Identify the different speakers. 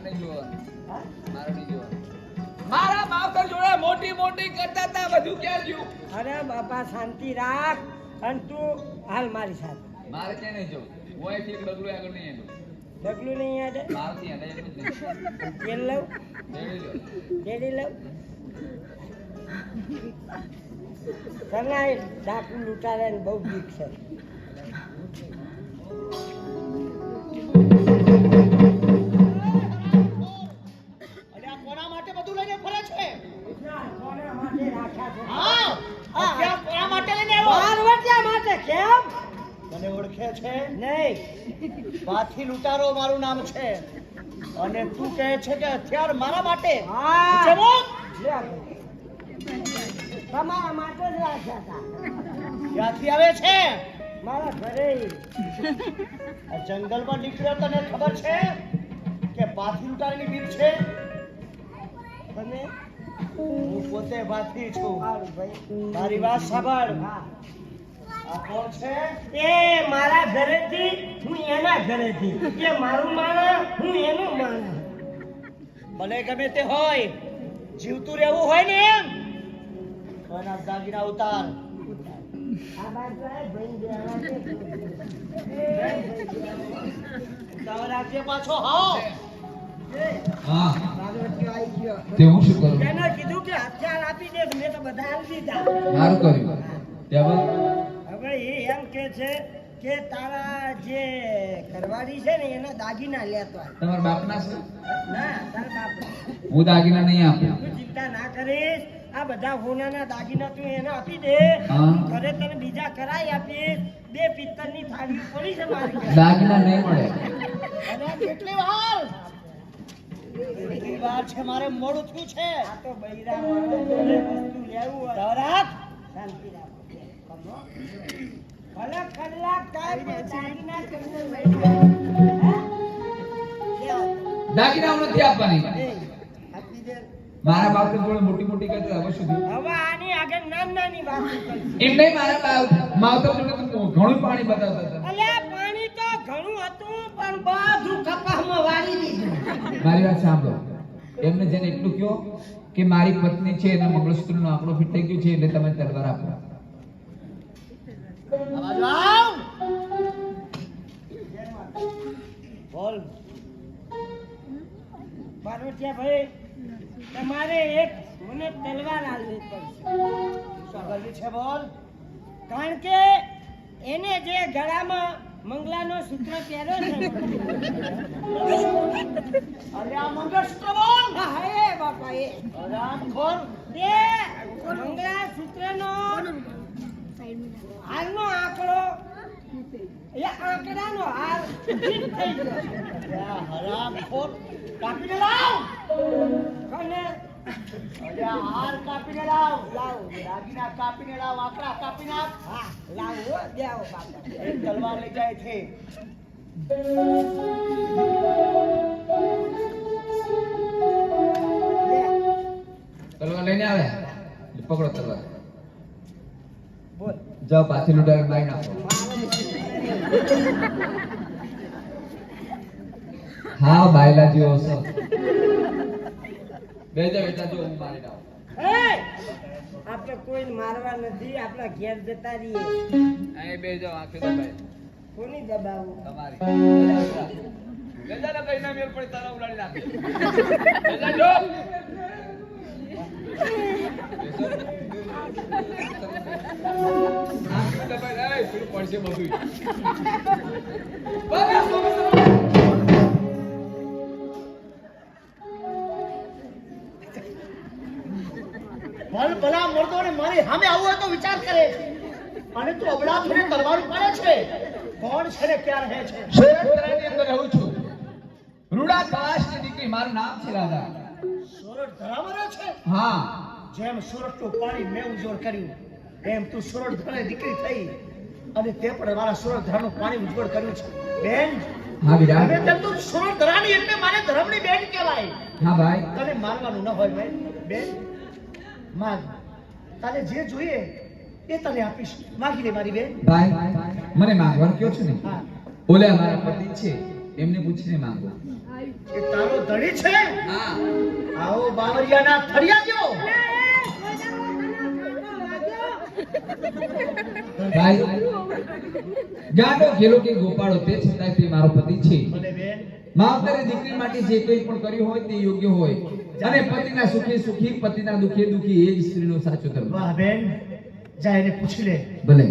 Speaker 1: નહીં જોવાનું. મારે નહીં જોવાનું. મારા માવતર જોડે મોટી મોટી કરતા હતા, બધું ક્યાં ગયું?
Speaker 2: અરે બાપા શાંતિ રાખ અને તું હાલ મારી સાથે.
Speaker 1: મારે ક્યાં નહીં જવું. હું અહીંથી એક ડગલું આગળ નહીં હેડું.
Speaker 2: ડગલું નહીં યાદ
Speaker 1: મારથી હેડે એટલું જ નહીં.
Speaker 2: તેલ લઉં
Speaker 1: રેડી લો.
Speaker 2: રેડી લઉં તને ડાકુ લૂંટારે ને બહુ બીક છે.
Speaker 3: કોના માટે બધું લઈને ફરે છે?
Speaker 2: કોના માટે રાખ્યા છે?
Speaker 3: હા આ કોના માટે લઈને આવ્યો?
Speaker 2: પાર્વતીયા માટે. કેમ
Speaker 3: મને ઓળખે છે?
Speaker 2: નહીં?
Speaker 3: પાથી લૂંટારો મારું નામ છે અને તું કહે છે કે હથિયાર મારા માટે?
Speaker 2: હા
Speaker 3: ચલો
Speaker 2: લે આ. તમારા માટે જ રાખ્યા હતા.
Speaker 3: ક્યાંથી આવે છે?
Speaker 2: મારા ઘરે.
Speaker 3: આ જંગલમાં નીકળ્યો તને ખબર છે કે પાથી લૂંટારીની બીક છે?
Speaker 2: તમે
Speaker 3: હું પોતે પાથી છું.
Speaker 2: સારું ભાઈ.
Speaker 3: મારી વાત સાંભળ.
Speaker 2: હા
Speaker 3: આ કોણ છે?
Speaker 2: એ મારા ઘરેથી હું એના ઘરેથી. એ મારું માણા હું એનું માણા.
Speaker 3: ભલે ગમે તે હોય, જીવતું રહેવું હોય ને એમ કોના દાગીના ઉતાર.
Speaker 2: આ બાજુ આય ભાઈ દેવા છે.
Speaker 3: ઉતાવળ રાખજે પાછો. હાવ
Speaker 1: હા
Speaker 2: પાર્વતીયો આવી ગયો.
Speaker 1: તે હું શું કરું?
Speaker 2: એને કીધું કે હથિયાર આપી દે. મેં તો બધા આપી દીધા.
Speaker 1: સારું કર્યું. ત્યાં
Speaker 2: હવે એ એમ કે છે કે તારા જે ઘરવાળી છે ને એના દાગીના લેતો આય.
Speaker 1: તમારા બાપના છે?
Speaker 2: ના તારા બાપ.
Speaker 1: હું દાગીના નહીં આપું.
Speaker 2: તું ચિંતા ના કરીશ. આ બધા હોનાના દાગીના તું એને આપી દે.
Speaker 1: હા.
Speaker 2: ઘરે તને બીજા કરાઈ આપીશ. 2 પિત્તળની થાળી પડી છે મારી ઘરે.
Speaker 1: દાગીના નહીં મળે.
Speaker 3: અને કેટલી વાર છે? મારે મોડું થયું છે.
Speaker 2: આ તો બૈરા માણસ જોડે વસ્તુ લેવું હોય.
Speaker 3: તવરાત
Speaker 2: શાંતિ રાખો. કમો. ભલે કલાક થાય પણ દાગીના તમને મળી જાય. હે? લે આવો.
Speaker 1: દાગીના હું નથી આપવાની.
Speaker 2: એ, આપી દે.
Speaker 1: મારા બાપ જોડે મોટી મોટી કરતા હવે સુધી
Speaker 2: હવે આની આગળ નાની વાત કરી.
Speaker 1: એમ નહીં. મારા માવતર જોડે તો ઘણું પાણી બતાવતા હતા.
Speaker 2: અલ્યા પાણી તો ઘણું હતું પણ બધું કપાસમાં વાળી દીધું.
Speaker 1: મારી વાત સાંભળો. એમને જેને એટલું કહો કે મારી પત્ની છે એના મંગળસૂત્રનો આંકડો ફિટ થઈ ગયો છે એટલે તમે તલવાર આપો.
Speaker 3: આવાજ આવ. બોલ.
Speaker 2: પાર્વતીયા ભાઈ તમારે એક મને તલવાર આલવી પડશે.
Speaker 3: શું કરવી છે? બોલ.
Speaker 2: કારણ કે એને જે ગળામાં મંગલાનો સૂત્ર પહેર્યો છે.
Speaker 3: અરે આ મંગળસૂત્ર બોલ.
Speaker 2: હા, હે બાપા એ
Speaker 3: હરામખોર.
Speaker 2: તે મંગળસૂત્રનો હારનો આંકડો એ આંકડાનો હાર ફિટ થઈ ગયો.
Speaker 3: અરે આ હરામખોર. કાપીને લાવ.
Speaker 2: અને
Speaker 3: અરે આ હાર કાપીને લાવ.
Speaker 2: લાવ.
Speaker 3: દાગીના કાપીને લાવ. આંકડા કાપીને આપ.
Speaker 2: હા લાવો દેવો બાપા.
Speaker 3: એક તલવાર લઈ જાય છે.
Speaker 2: લે.
Speaker 1: તલવાર લઈને આવે. પકડો તલવાર.
Speaker 2: બોલ.
Speaker 1: જાઓ પાછી લૂંટાઈને મારી નાખો. હા બાયલા જેવો છો. બેજા બેટા જો હું મારી નાખું.
Speaker 2: એ આપણે કોઈ મારવા નથી. આપણા ઘેર જતા રહીએ.
Speaker 1: અહીં બે જાઓ આંખે દબાઈ.
Speaker 2: કોની દબાવું?
Speaker 1: તમારી. ગજાના કઈ ના મેળ પડે તારા ઉડાડી નાખે. ગજા જો. આંખે દબાઈ. એ પેલું પડશે બધું.
Speaker 3: ભલ ભલા મર્દોને મારી સામે આવું હોય તો વિચાર કરે અને તું અબડા ફરે તલવાર ઉપાડે છે. કોણ છે ને ક્યાં રહે છે?
Speaker 1: સોરઠની અંદર રહું છું. રૂડા કાશની દીકરી મારું નામ છે રાધા.
Speaker 3: સોરઠ ધરામાં રહે છે?
Speaker 1: હા.
Speaker 3: જેમ સોરઠનું પાણી મેં ઉજવળ કર્યું એમ તું સોરઠ ધરાની દીકરી થઈ અને તે પણ મારા સોરઠ ધરાનું પાણી ઉજવળ કર્યું છે. બેન
Speaker 1: હા વિરાટ.
Speaker 3: હવે તેમ તું સોરઠ ધરાની એટલે મારે ધર્મની બેન કહેવાય.
Speaker 1: હા ભાઈ.
Speaker 3: તને માનવાનું ન હોય ભાઈ. બેન માંગ. તારે જે જોઈએ એ તને આપીશ. માગી લે મારી બેન.
Speaker 1: ભાઈ મને માંગવાનું કયો છો ને?
Speaker 3: હા.
Speaker 1: ઓલે અમારા પતિ છે એમને પૂછીને માંગો.
Speaker 3: એ તારો ધણી છે?
Speaker 1: હા
Speaker 3: આવો બાવરિયાના થળિયા જેવો.
Speaker 1: ભાઈ ગાડો ઘેલો કે ગોપાળો તે છતાંય તે મારો પતિ છે.
Speaker 3: ભલે બેન,
Speaker 1: માવતરે દીકરી માટે જે કંઈ પણ કર્યું હોય તે યોગ્ય હોય અને પતિના સુખે સુખી પતિના દુખે દુખી એ જ સ્ત્રીનો સાચો ધર્મ.
Speaker 3: વાહ બેન, જા એને પૂછી લે.
Speaker 1: ભલે